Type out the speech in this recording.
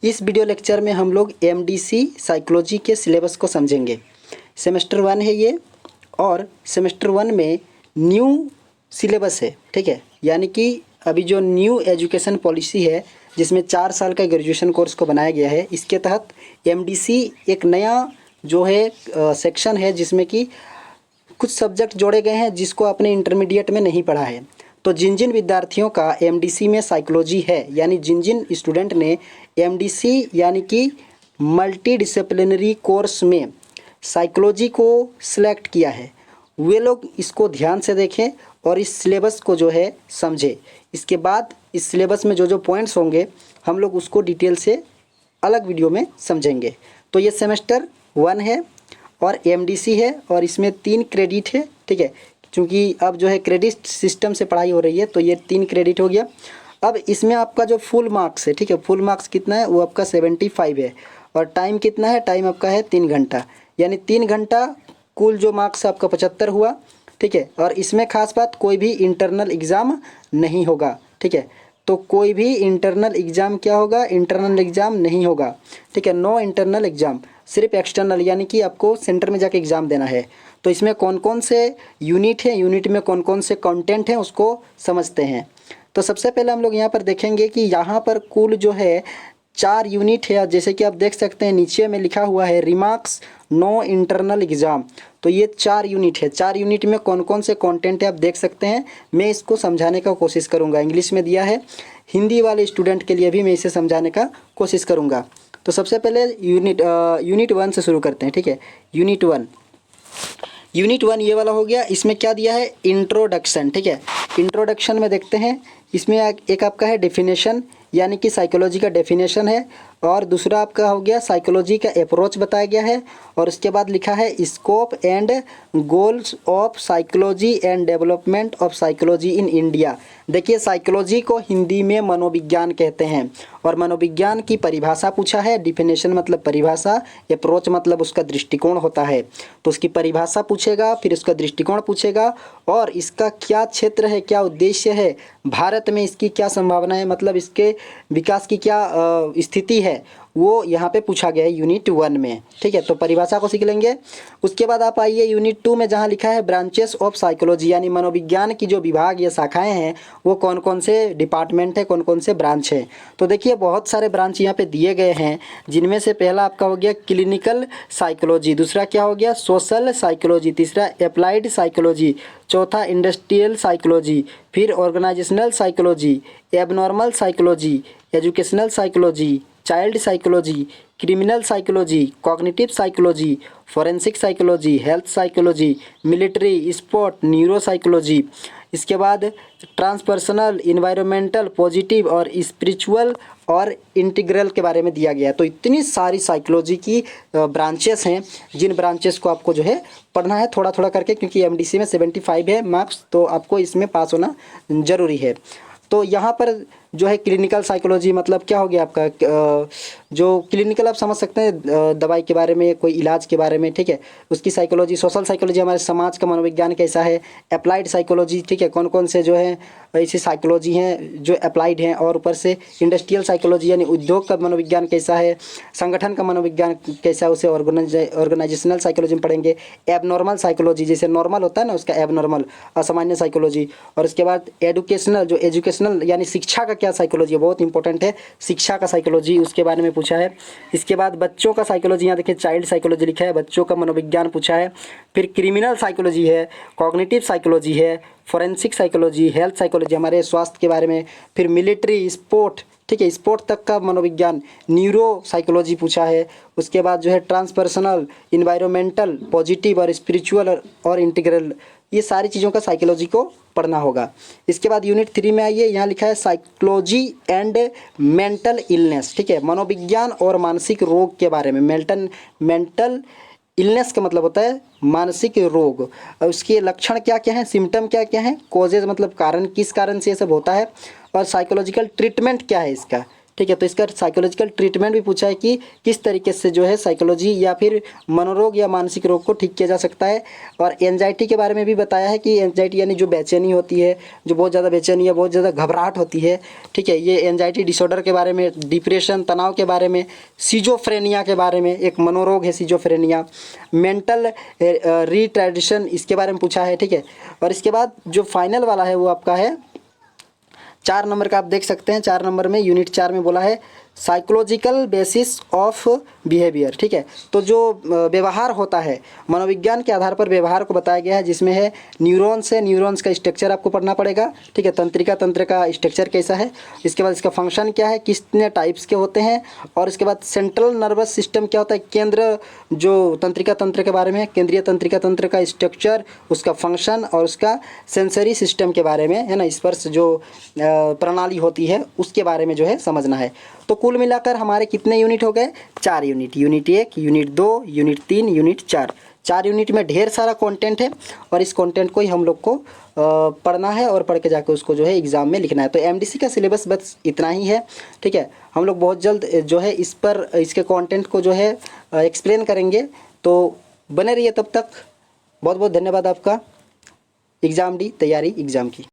इस video lecture में हम लोग एमडीसी साइकोलॉजी के सिलेबस को समझेंगे। सेमेस्टर 1 है ये, और सेमेस्टर 1 में न्यू सिलेबस है, ठीक है। यानी कि अभी जो न्यू एजुकेशन पॉलिसी है, जिसमें 4 साल का ग्रेजुएशन कोर्स को बनाया गया है, इसके तहत एमडीसी एक नया जो है सेक्शन है, जिसमें कि कुछ सब्जेक्ट जोड़े गए हैं जिसको आपने इंटरमीडिएट में नहीं पढ़ा है। तो जिन जिन विद्यार्थियों का एमडीसी में साइकोलॉजी है, यानी जिन जिन स्टूडेंट ने एमडीसी यानी कि मल्टी डिसिप्लिनरी कोर्स में साइकोलॉजी को सिलेक्ट किया है, वे लोग इसको ध्यान से देखें और इस सिलेबस को जो है समझें। इसके बाद इस सिलेबस में जो जो पॉइंट्स होंगे हम लोग उसको डिटेल से अलग वीडियो में समझेंगे। तो ये सेमेस्टर 1 है और एमडीसी है, और इसमें 3 क्रेडिट है, ठीक है। क्योंकि अब जो है क्रेडिट सिस्टम से पढ़ाई हो रही है, तो ये 3 क्रेडिट हो गया। अब इसमें आपका जो फुल मार्क्स है, ठीक है, फुल मार्क्स कितना है, वो आपका 75 है। और टाइम कितना है, टाइम आपका है 3 घंटा, यानी 3 घंटा कुल जो मार्क्स आपका 75 हुआ, ठीक है। और इसमें खास बात, कोई भी इंटरनल एग्ज़ाम नहीं होगा, ठीक है। तो कोई भी इंटरनल एग्ज़ाम क्या होगा, इंटरनल एग्ज़ाम नहीं होगा, ठीक है। नो इंटरनल एग्ज़ाम, सिर्फ एक्सटर्नल, यानी कि आपको सेंटर में जाके एग्ज़ाम देना है। तो इसमें कौन कौन से यूनिट हैं, यूनिट में कौन कौन से कंटेंट हैं, उसको समझते हैं। तो सबसे पहले हम लोग यहाँ पर देखेंगे कि यहाँ पर कुल जो है 4 यूनिट है। जैसे कि आप देख सकते हैं नीचे में लिखा हुआ है रिमार्क्स नो इंटरनल एग्ज़ाम। तो ये 4 यूनिट है। 4 यूनिट में कौन कौन से कंटेंट है आप देख सकते हैं। मैं इसको समझाने का कोशिश करूँगा, इंग्लिश में दिया है, हिंदी वाले स्टूडेंट के लिए भी मैं इसे समझाने का कोशिश करूँगा। तो सबसे पहले यूनिट 1 से शुरू करते हैं, ठीक है। यूनिट 1 ये वाला हो गया। इसमें क्या दिया है, इंट्रोडक्शन, ठीक है। इंट्रोडक्शन में देखते हैं, इसमें एक आपका है डेफिनेशन, यानी कि साइकोलॉजी का डेफिनेशन है, और दूसरा आपका हो गया साइकोलॉजी का अप्रोच बताया गया है, और उसके बाद लिखा है scope and goals of psychology and development of psychology in India. देखिए, साइकोलॉजी को हिंदी में मनोविज्ञान कहते हैं, और मनोविज्ञान की परिभाषा पूछा है। डिफिनेशन मतलब परिभाषा, अप्रोच मतलब उसका दृष्टिकोण होता है। तो उसकी परिभाषा पूछेगा, फिर उसका दृष्टिकोण पूछेगा, और इसका क्या क्षेत्र है, क्या उद्देश्य है, भारत में इसकी क्या संभावना है, मतलब इसके विकास की क्या स्थिति है, वो यहाँ पे पूछा गया है यूनिट 1 में, ठीक है। तो परिभाषा को सीख लेंगे। उसके बाद आप आइए यूनिट 2 में, जहाँ लिखा है ब्रांचेस ऑफ साइकोलॉजी, यानी मनोविज्ञान की जो विभाग या शाखाएं हैं, वो कौन कौन से डिपार्टमेंट है, कौन कौन से ब्रांच है। तो देखिए, बहुत सारे ब्रांच यहाँ पे दिए गए हैं, जिनमें से पहला आपका हो गया क्लिनिकल साइकोलॉजी, दूसरा क्या हो गया सोशल साइकोलॉजी, तीसरा अप्लाइड साइकोलॉजी, चौथा इंडस्ट्रियल साइकोलॉजी, फिर organisational psychology, abnormal psychology, educational psychology, child psychology, criminal psychology, cognitive psychology, forensic psychology, health psychology, military, sport, neuro psychology. इसके बाद ट्रांसपर्सनल, इन्वायरमेंटल, पॉजिटिव और स्पिरिचुअल और इंटीग्रल के बारे में दिया गया है। तो इतनी सारी साइकोलॉजी की ब्रांचेस हैं, जिन ब्रांचेस को आपको जो है पढ़ना है थोड़ा थोड़ा करके, क्योंकि एमडीसी में 75 है मार्क्स, तो आपको इसमें पास होना ज़रूरी है। तो यहाँ पर जो है क्लिनिकल साइकोलॉजी मतलब क्या हो गया आपका, जो क्लिनिकल आप समझ सकते हैं, दवाई के बारे में, कोई इलाज के बारे में, ठीक है, उसकी साइकोलॉजी। सोशल साइकोलॉजी हमारे समाज का मनोविज्ञान कैसा है। अप्लाइड साइकोलॉजी, ठीक है, कौन कौन से जो है ऐसी साइकोलॉजी हैं जो अप्लाइड हैं। और ऊपर से इंडस्ट्रियल साइकोलॉजी, यानी उद्योग का मनोविज्ञान कैसा है, संगठन का मनोविज्ञान कैसा है, उसे ऑर्गेनाइजेशनल साइकोलॉजी में पढ़ेंगे। एबनॉर्मल साइकोलॉजी, जैसे नॉर्मल होता है ना, उसका एबनॉर्मल, असामान्य साइकोलॉजी। और उसके बाद एजुकेशनल, जो एजुकेशनल यानी शिक्षा का क्या साइकोलॉजी है, बहुत इंपॉर्टेंट है, शिक्षा का साइकोलॉजी, उसके बारे में पूछा है। इसके बाद बच्चों का साइकोलॉजी, यहाँ देखिए चाइल्ड साइकोलॉजी लिखा है, बच्चों का मनोविज्ञान पूछा है। फिर क्रिमिनल साइकोलॉजी है, कॉग्निटिव साइकोलॉजी है, फोरेंसिक साइकोलॉजी, हेल्थ साइकोलॉजी, हमारे स्वास्थ्य के बारे में। फिर मिलिट्री, स्पोर्ट, ठीक है, स्पोर्ट तक का मनोविज्ञान, न्यूरो साइकोलॉजी पूछा है। उसके बाद जो है ट्रांसपर्सनल, इन्वायरमेंटल, पॉजिटिव और स्पिरिचुअल और इंटीग्रल, ये सारी चीज़ों का साइकोलॉजी को पढ़ना होगा। इसके बाद यूनिट 3 में आइए, यहाँ लिखा है साइकोलॉजी एंड मेंटल इलनेस, ठीक है, मनोविज्ञान और मानसिक रोग के बारे में। मेंटल इलनेस का मतलब होता है मानसिक रोग, और उसके लक्षण क्या क्या हैं, सिम्टम क्या क्या हैं, कॉजेज मतलब कारण, किस कारण से ये सब होता है, और साइकोलॉजिकल ट्रीटमेंट क्या है इसका, ठीक है। तो इसका साइकोलॉजिकल ट्रीटमेंट भी पूछा है कि किस तरीके से जो है साइकोलॉजी या फिर मनोरोग या मानसिक रोग को ठीक किया जा सकता है। और एंजाइटी के बारे में भी बताया है कि एंजाइटी यानी जो बेचैनी होती है, जो बहुत ज़्यादा बेचैनी या बहुत ज़्यादा घबराहट होती है, ठीक है, ये एंजाइटी डिसऑर्डर के बारे में, डिप्रेशन तनाव के बारे में, सिजोफ्रेनिया के बारे में, एक मनोरोग है सिजोफ्रेनिया, मेंटल रिटार्डेशन इसके बारे में पूछा है, ठीक है। और इसके बाद जो फाइनल वाला है वो आपका है 4 नंबर का, आप देख सकते हैं 4 नंबर में यूनिट 4 में बोला है साइकोलॉजिकल बेसिस ऑफ बिहेवियर, ठीक है। तो जो व्यवहार होता है, मनोविज्ञान के आधार पर व्यवहार को बताया गया है, जिसमें है न्यूरॉन्स है, न्यूरॉन्स का स्ट्रक्चर आपको पढ़ना पड़ेगा, ठीक है, तंत्रिका तंत्र का स्ट्रक्चर कैसा है, इसके बाद इसका फंक्शन क्या है, कितने टाइप्स के होते हैं, और इसके बाद सेंट्रल नर्वस सिस्टम क्या होता है, केंद्र जो तंत्रिका तंत्र के बारे में, केंद्रीय तंत्रिका तंत्र का स्ट्रक्चर, उसका फंक्शन और उसका सेंसरी सिस्टम के बारे में, है ना, स्पर्श जो प्रणाली होती है उसके बारे में जो है समझना है। तो कुल मिलाकर हमारे कितने यूनिट हो गए, 4 unit, unit 1, unit 2, unit 3, unit 4। 4 unit में ढेर सारा कंटेंट है और इस कंटेंट को ही हम लोग को पढ़ना है और पढ़ के जाकर उसको जो है एग्ज़ाम में लिखना है। तो एमडीसी का सिलेबस बस इतना ही है, ठीक है। हम लोग बहुत जल्द जो है इस पर इसके कंटेंट को जो है एक्सप्लेन करेंगे, तो बने रहिए तब तक। बहुत बहुत धन्यवाद आपका। एग्ज़ाम डी तैयारी एग्ज़ाम की।